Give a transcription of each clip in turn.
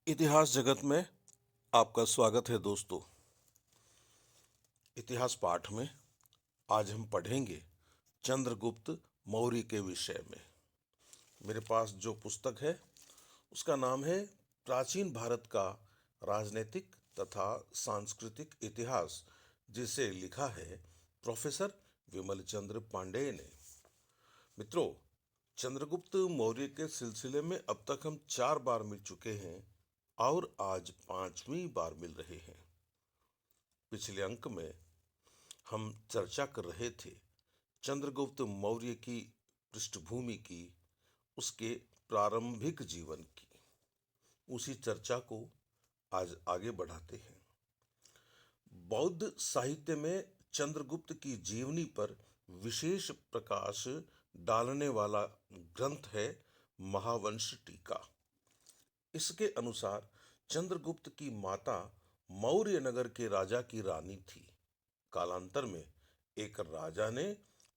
इतिहास जगत में आपका स्वागत है दोस्तों। इतिहास पाठ में आज हम पढ़ेंगे चंद्रगुप्त मौर्य के विषय में। मेरे पास जो पुस्तक है उसका नाम है प्राचीन भारत का राजनीतिक तथा सांस्कृतिक इतिहास, जिसे लिखा है प्रोफेसर विमल चंद्र पांडेय ने। मित्रों, चंद्रगुप्त मौर्य के सिलसिले में अब तक हम 4 बार मिल चुके हैं और आज 5वीं बार मिल रहे हैं। पिछले अंक में हम चर्चा कर रहे थे चंद्रगुप्त मौर्य की पृष्ठभूमि की, उसके प्रारंभिक जीवन की। उसी चर्चा को आज आगे बढ़ाते हैं। बौद्ध साहित्य में चंद्रगुप्त की जीवनी पर विशेष प्रकाश डालने वाला ग्रंथ है महावंश टीका। इसके अनुसार चंद्रगुप्त की माता मौर्य नगर के राजा की रानी थी। कालांतर में एक राजा ने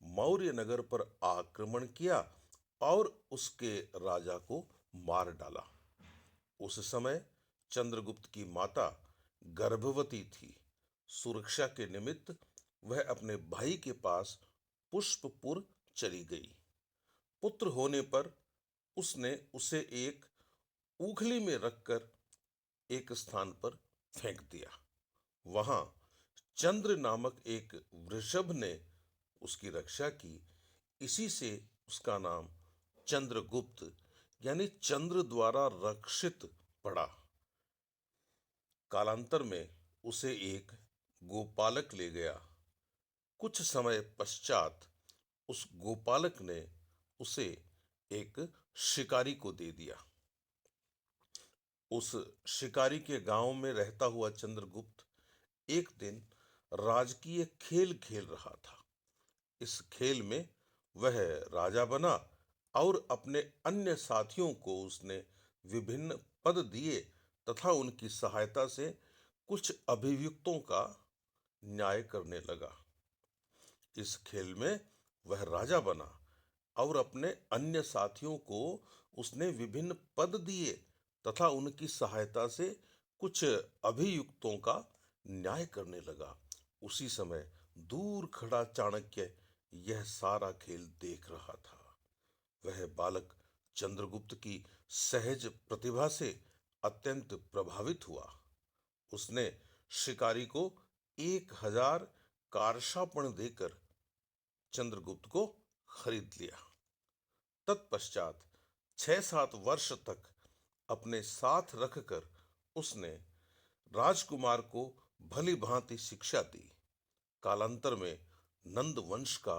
मौर्य नगर पर आक्रमण किया और उसके राजा को मार डाला। उस समय चंद्रगुप्त की माता गर्भवती थी। सुरक्षा के निमित्त वह अपने भाई के पास पुष्पपुर चली गई। पुत्र होने पर उसने उसे एक उखली में रखकर एक स्थान पर फेंक दिया। वहां चंद्र नामक एक वृषभ ने उसकी रक्षा की। इसी से उसका नाम चंद्रगुप्त यानी चंद्र द्वारा रक्षित पड़ा। कालांतर में उसे एक गोपालक ले गया। कुछ समय पश्चात उस गोपालक ने उसे एक शिकारी को दे दिया। उस शिकारी के गांव में रहता हुआ चंद्रगुप्त एक दिन राजकीय खेल खेल रहा था। इस खेल में वह राजा बना और अपने अन्य साथियों को उसने विभिन्न पद दिए तथा उनकी सहायता से कुछ अभियुक्तों का न्याय करने लगा। इस खेल में वह राजा बना और अपने अन्य साथियों को उसने विभिन्न पद दिए तथा उनकी सहायता से कुछ अभियुक्तों का न्याय करने लगा। उसी समय दूर खड़ा चाणक्य यह सारा खेल देख रहा था। वह बालक चंद्रगुप्त की सहज प्रतिभा से अत्यंत प्रभावित हुआ। उसने शिकारी को 1000 कारशापण देकर चंद्रगुप्त को खरीद लिया। तत्पश्चात 6-7 वर्ष तक अपने साथ रखकर उसने राजकुमार को भली भांति शिक्षा दी। कालांतर में नंद वंश का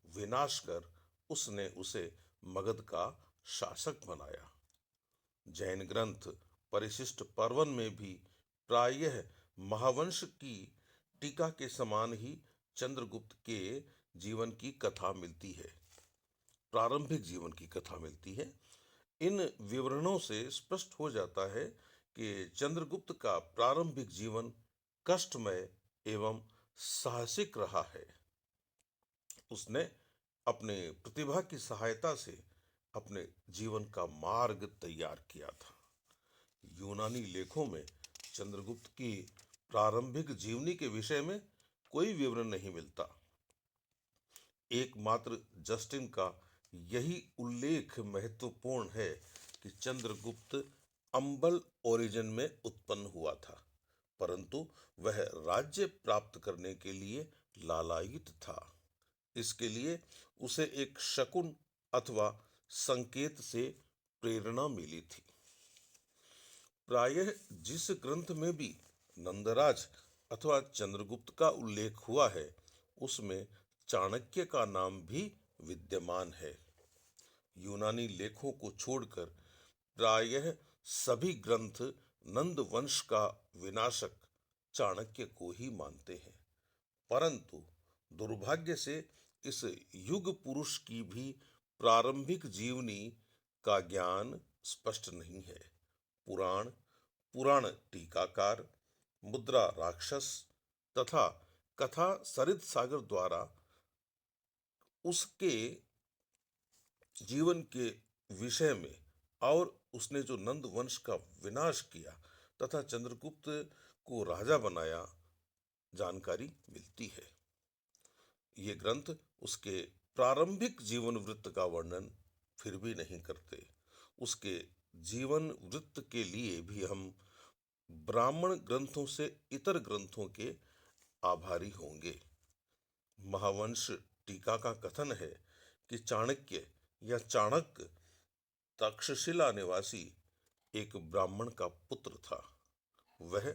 विनाश कर उसने उसे मगध का शासक बनाया। जैन ग्रंथ परिशिष्ट पर्वन में भी प्रायः महावंश की टीका के समान ही चंद्रगुप्त के जीवन की कथा मिलती है, प्रारंभिक जीवन की कथा मिलती है। इन विवरणों से स्पष्ट हो जाता है कि चंद्रगुप्त का प्रारंभिक जीवन कष्टमय एवं साहसिक रहा है। उसने अपने प्रतिभा की सहायता से अपने जीवन का मार्ग तैयार किया था। यूनानी लेखों में चंद्रगुप्त की प्रारंभिक जीवनी के विषय में कोई विवरण नहीं मिलता। एकमात्र जस्टिन का यही उल्लेख महत्वपूर्ण है कि चंद्रगुप्त अंबल ओरिजिन में उत्पन्न हुआ था, परंतु वह राज्य प्राप्त करने के लिए लालायित था। इसके लिए उसे एक शकुन अथवा संकेत से प्रेरणा मिली थी। प्रायः जिस ग्रंथ में भी नंदराज अथवा चंद्रगुप्त का उल्लेख हुआ है, उसमें चाणक्य का नाम भी विद्यमान है। यूनानी लेखों को छोड़कर प्रायः सभी ग्रंथ नंद वंश का विनाशक चाणक्य को ही मानते हैं। परंतु दुर्भाग्य से इस युग पुरुष की भी प्रारंभिक जीवनी का ज्ञान स्पष्ट नहीं है। पुराण टीकाकार, मुद्रा राक्षस तथा कथा सरित सागर द्वारा उसके जीवन के विषय में और उसने जो नंद वंश का विनाश किया तथा चंद्रगुप्त को राजा बनाया जानकारी मिलती है। ये ग्रंथ उसके प्रारंभिक जीवन वृत्त का वर्णन फिर भी नहीं करते। उसके जीवन वृत्त के लिए भी हम ब्राह्मण ग्रंथों से इतर ग्रंथों के आभारी होंगे। महावंश टीका का कथन है कि चाणक्य या चाणक्य तक्षशिला निवासी एक ब्राह्मण का पुत्र था। वह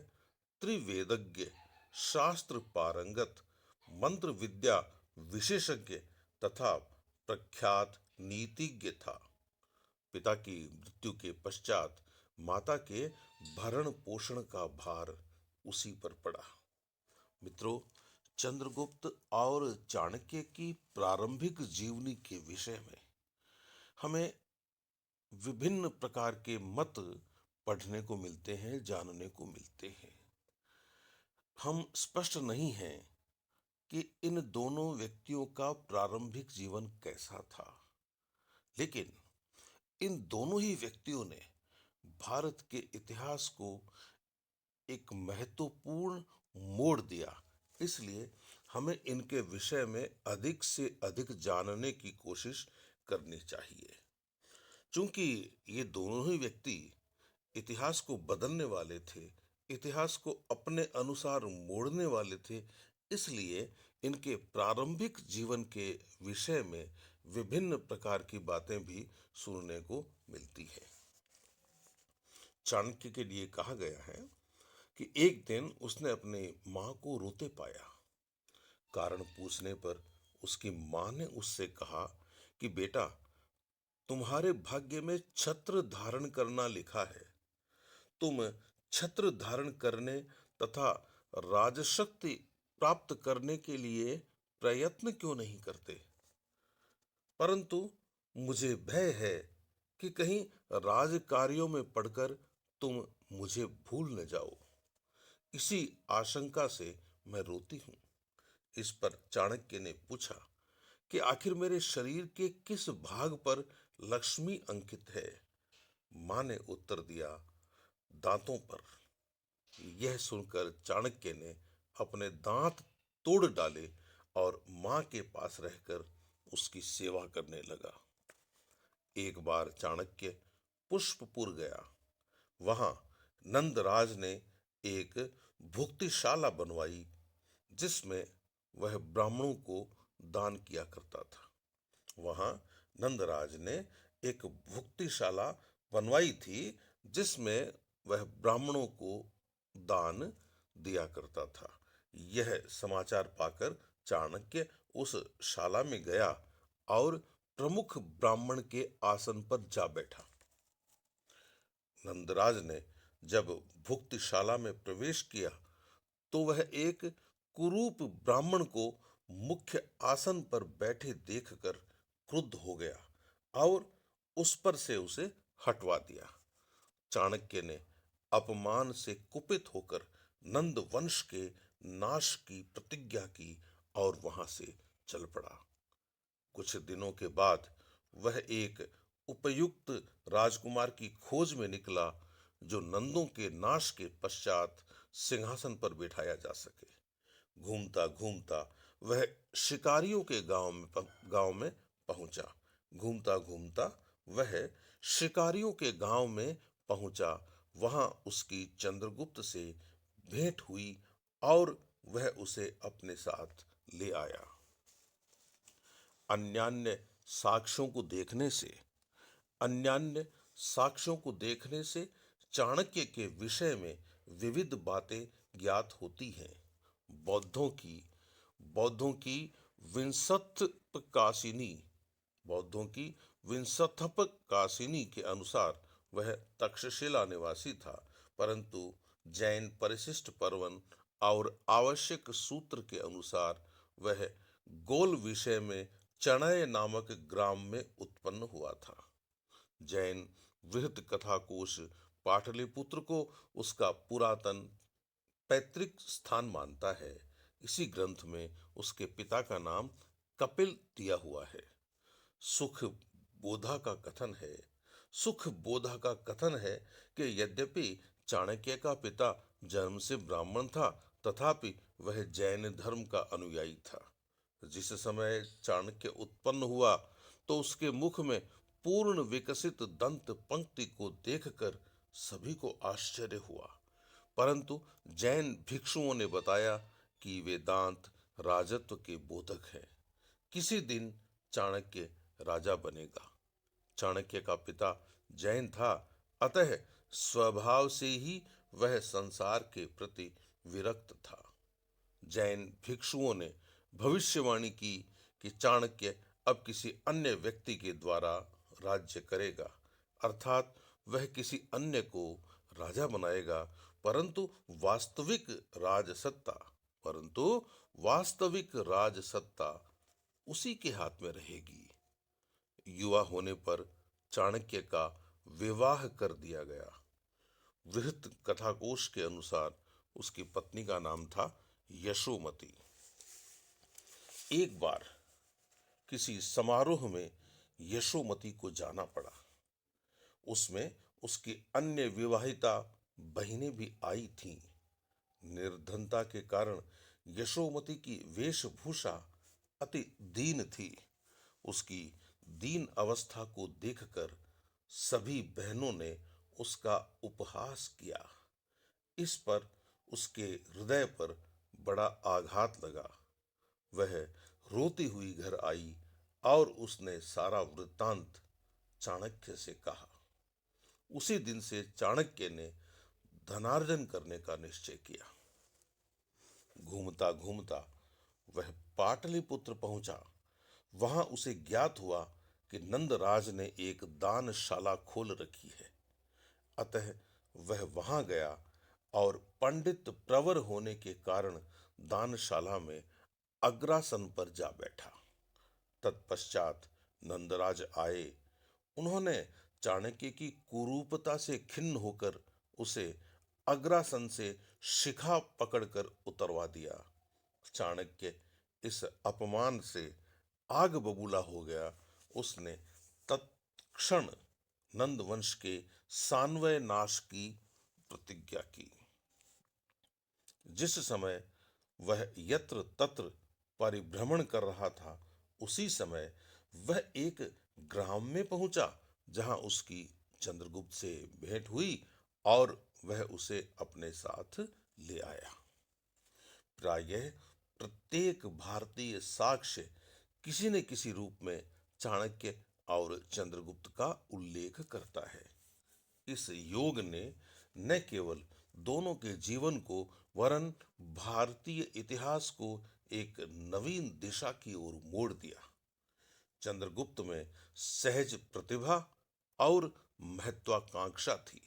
त्रिवेदज्ञ, शास्त्र पारंगत, मंत्र विद्या विशेषज्ञ तथा प्रख्यात नीतिज्ञ था। पिता की मृत्यु के पश्चात माता के भरण पोषण का भार उसी पर पड़ा। मित्रों, चंद्रगुप्त और चाणक्य की प्रारंभिक जीवनी के विषय में हमें विभिन्न प्रकार के मत पढ़ने को मिलते हैं, जानने को मिलते हैं। हम स्पष्ट नहीं हैं कि इन दोनों व्यक्तियों का प्रारंभिक जीवन कैसा था, लेकिन इन दोनों ही व्यक्तियों ने भारत के इतिहास को एक महत्वपूर्ण मोड़ दिया। इसलिए हमें इनके विषय में अधिक से अधिक जानने की कोशिश करनी चाहिए। चूंकि ये दोनों ही व्यक्ति इतिहास को बदलने वाले थे, इतिहास को अपने अनुसार मोड़ने वाले थे, इसलिए इनके प्रारंभिक जीवन के विषय में विभिन्न प्रकार की बातें भी सुनने को मिलती है। चाणक्य के लिए कहा गया है कि एक दिन उसने अपनी मां को रोते पाया। कारण पूछने पर उसकी मां ने उससे कहा कि बेटा, तुम्हारे भाग्य में छत्र धारण करना लिखा है। तुम छत्र धारण करने तथा राजशक्ति प्राप्त करने के लिए प्रयत्न क्यों नहीं करते? परंतु मुझे भय है कि कहीं राज कार्यों में पड़कर तुम मुझे भूल न जाओ। इसी आशंका से मैं रोती हूं। इस पर चाणक्य ने पूछा कि आखिर मेरे शरीर के किस भाग पर लक्ष्मी अंकित है? मां ने उत्तर दिया, दांतों पर। यह सुनकर चाणक्य ने अपने दांत तोड़ डाले और मां के पास रहकर उसकी सेवा करने लगा। एक बार चाणक्य पुष्पपुर गया। वहां नंदराज ने एक भुक्तिशाला बनवाई जिसमें वह ब्राह्मणों को दान किया करता था। वहां नंदराज ने एक भुक्तिशाला बनवाई थी जिसमें वह ब्राह्मणों को दान दिया करता था। यह समाचार पाकर चाणक्य उस शाला में गया और प्रमुख ब्राह्मण के आसन पर जा बैठा। नंदराज ने जब भुक्तिशाला में प्रवेश किया तो वह एक कुरूप ब्राह्मण को मुख्य आसन पर बैठे देखकर क्रुद्ध हो गया और उस पर से उसे हटवा दिया। चाणक्य ने अपमान से कुपित होकर नंद वंश के नाश की प्रतिज्ञा की और वहां से चल पड़ा। कुछ दिनों के बाद वह एक उपयुक्त राजकुमार की खोज में निकला जो नंदों के नाश के पश्चात सिंहासन पर बिठाया जा सके। घूमता घूमता वह शिकारियों के गांव में पहुंचा। घूमता घूमता वह शिकारियों के गांव में पहुंचा। वहां उसकी चंद्रगुप्त से भेंट हुई और वह उसे अपने साथ ले आया। अन्यान्य साक्ष्यों को देखने से अन्यान्य साक्ष्यों को देखने से चाणक्य के विषय में विविध बातें ज्ञात होती हैं। बौद्धों की बौद्धों की विंशत्पकाशिनी बौद्धों की विंशत्पकाशिनी के अनुसार वह तक्षशिला निवासी था, परंतु जैन परिशिष्ट पर्वन और आवश्यक सूत्र के अनुसार वह गोल विषय में चणय नामक ग्राम में उत्पन्न हुआ था। जैन वृहत कथा कोश पाटलिपुत्र को उसका पुरातन पैतृक स्थान मानता है। इसी ग्रंथ में उसके पिता का नाम कपिल दिया हुआ है। सुख बोधा का कथन है, सुखबोधा का कथन है कि यद्यपि चाणक्य का पिता जन्म से ब्राह्मण था, तथापि वह जैन धर्म का अनुयायी था। जिस समय चाणक्य उत्पन्न हुआ तो उसके मुख में पूर्ण विकसित दंत पंक्ति को देखकर सभी को आश्चर्य हुआ, परंतु जैन भिक्षुओं ने बताया कि वे दांत राजत्व के बोधक हैं। किसी दिन चाणक्य राजा बनेगा। चाणक्य का पिता जैन था, अतः स्वभाव से ही वह संसार के प्रति विरक्त था। जैन भिक्षुओं ने भविष्यवाणी की कि चाणक्य अब किसी अन्य व्यक्ति के द्वारा राज्य करेगा, अर्थात वह किसी अन्य को राजा बनाएगा, परंतु वास्तविक राजसत्ता परंतु वास्तविक राजसत्ता उसी के हाथ में रहेगी। युवा होने पर चाणक्य का विवाह कर दिया गया। वृहत कथाकोश के अनुसार उसकी पत्नी का नाम था यशोमती। एक बार किसी समारोह में यशोमती को जाना पड़ा। उसमें उसकी अन्य विवाहिता बहिनें भी आई थीं। निर्धनता के कारण यशोमती की वेशभूषा अति दीन थी। उसकी दीन अवस्था को देखकर सभी बहनों ने उसका उपहास किया। इस पर उसके हृदय पर बड़ा आघात लगा। वह रोती हुई घर आई और उसने सारा वृत्तांत चाणक्य से कहा। उसी दिन से चाणक्य ने धनार्जन करने का निश्चय किया। घूमता घूमता वह पाटलिपुत्र पहुंचा। वहां उसे ज्ञात हुआ कि नंदराज ने एक दानशाला खोल रखी है। अतः वह वहां गया और पंडित प्रवर होने के कारण दानशाला में अग्रासन पर जा बैठा। तत्पश्चात नंदराज आए। उन्होंने चाणक्य की कुरूपता से खिन्न होकर उसे अग्रासन से शिखा पकड़कर उतरवा दिया। चाणक्य इस अपमान से आग बबूला हो गया। उसने तत्क्षण नंदवंश के सान्वय नाश की प्रतिज्ञा की। जिस समय वह यत्र तत्र परिभ्रमण कर रहा था, उसी समय वह एक ग्राम में पहुंचा जहां उसकी चंद्रगुप्त से भेंट हुई और वह उसे अपने साथ ले आया। प्रायः प्रत्येक भारतीय साक्ष्य किसी न किसी रूप में चाणक्य और चंद्रगुप्त का उल्लेख करता है। इस योग ने न केवल दोनों के जीवन को वरन भारतीय इतिहास को एक नवीन दिशा की ओर मोड़ दिया। चंद्रगुप्त में सहज प्रतिभा और महत्वाकांक्षा थी।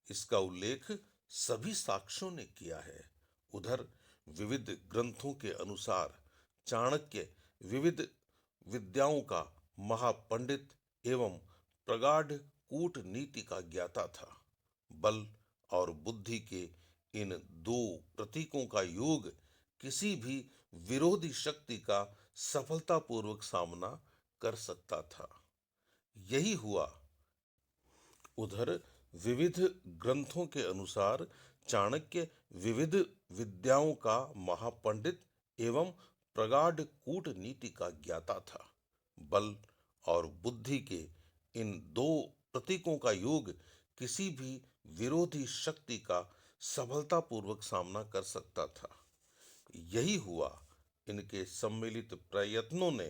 इसका उल्लेख सभी साक्ष्यों ने किया है। उधर विविध ग्रंथों के अनुसार चाणक्य विविध विद्याओं का महापंडित एवं प्रगाढ़ कूटनीति का ज्ञाता था। बल और बुद्धि के इन दो प्रतीकों का योग किसी भी विरोधी शक्ति का सफलतापूर्वक सामना कर सकता था। यही हुआ। उधर विविध ग्रंथों के अनुसार चाणक्य विविध विद्याओं का महापंडित एवं प्रगाढ़ कूटनीति का ज्ञाता था। बल और बुद्धि के इन दो प्रतीकों का योग किसी भी विरोधी शक्ति का सफलतापूर्वक सामना कर सकता था। यही हुआ। इनके सम्मिलित प्रयत्नों ने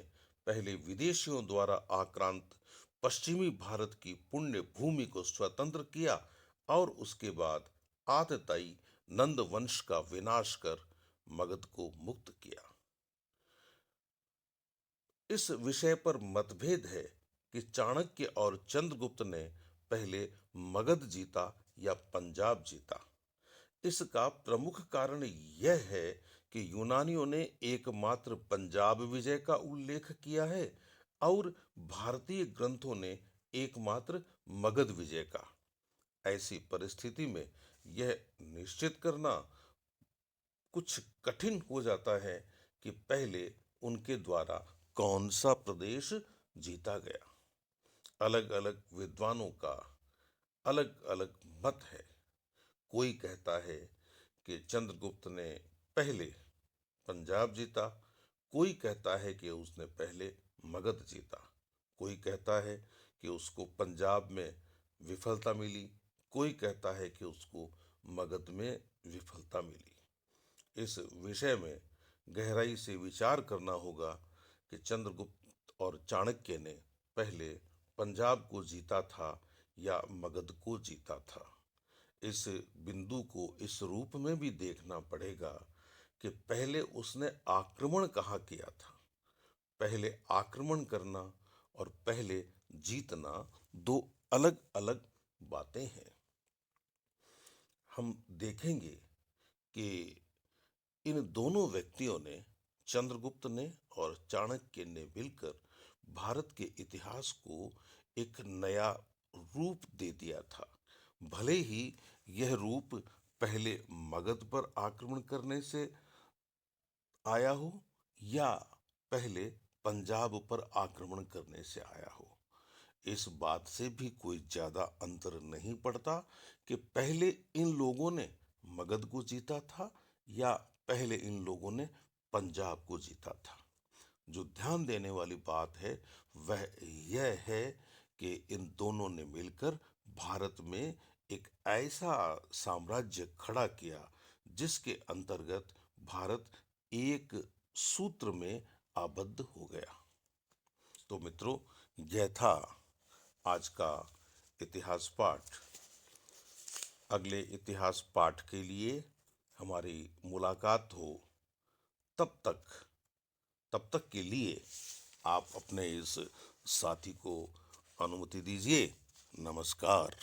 पहले विदेशियों द्वारा आक्रांत पश्चिमी भारत की पुण्य भूमि को स्वतंत्र किया और उसके बाद आतताई नंद वंश का विनाश कर मगध को मुक्त किया। इस विषय पर मतभेद है कि चाणक्य और चंद्रगुप्त ने पहले मगध जीता या पंजाब जीता। इसका प्रमुख कारण यह है कि यूनानियों ने एकमात्र पंजाब विजय का उल्लेख किया है और भारतीय ग्रंथों ने एकमात्र मगध विजय का। ऐसी परिस्थिति में यह निश्चित करना कुछ कठिन हो जाता है कि पहले उनके द्वारा कौन सा प्रदेश जीता गया। अलग अलग विद्वानों का अलग अलग मत है। कोई कहता है कि चंद्रगुप्त ने पहले पंजाब जीता, कोई कहता है कि उसने पहले मगध जीता, कोई कहता है कि उसको पंजाब में विफलता मिली, कोई कहता है कि उसको मगध में विफलता मिली। इस विषय में गहराई से विचार करना होगा कि चंद्रगुप्त और चाणक्य ने पहले पंजाब को जीता था या मगध को जीता था। इस बिंदु को इस रूप में भी देखना पड़ेगा कि पहले उसने आक्रमण कहाँ किया था। पहले आक्रमण करना और पहले जीतना दो अलग अलग बातें हैं। हम देखेंगे कि इन दोनों व्यक्तियों ने, चंद्रगुप्त ने और चाणक्य ने मिलकर भारत के इतिहास को एक नया रूप दे दिया था। भले ही यह रूप पहले मगध पर आक्रमण करने से आया हो या पहले पंजाब पर आक्रमण करने से आया हो, इस बात से भी कोई ज्यादा अंतर नहीं पड़ता कि पहले इन लोगों ने मगध को जीता था या पहले इन लोगों ने पंजाब को जीता था। जो ध्यान देने वाली बात है वह यह है कि इन दोनों ने मिलकर भारत में एक ऐसा साम्राज्य खड़ा किया जिसके अंतर्गत भारत एक सूत्र में आबद्ध हो गया। तो मित्रों, यह था आज का इतिहास पाठ। अगले इतिहास पाठ के लिए हमारी मुलाकात हो, तब तक तब तक के लिए आप अपने इस साथी को अनुमति दीजिए। नमस्कार।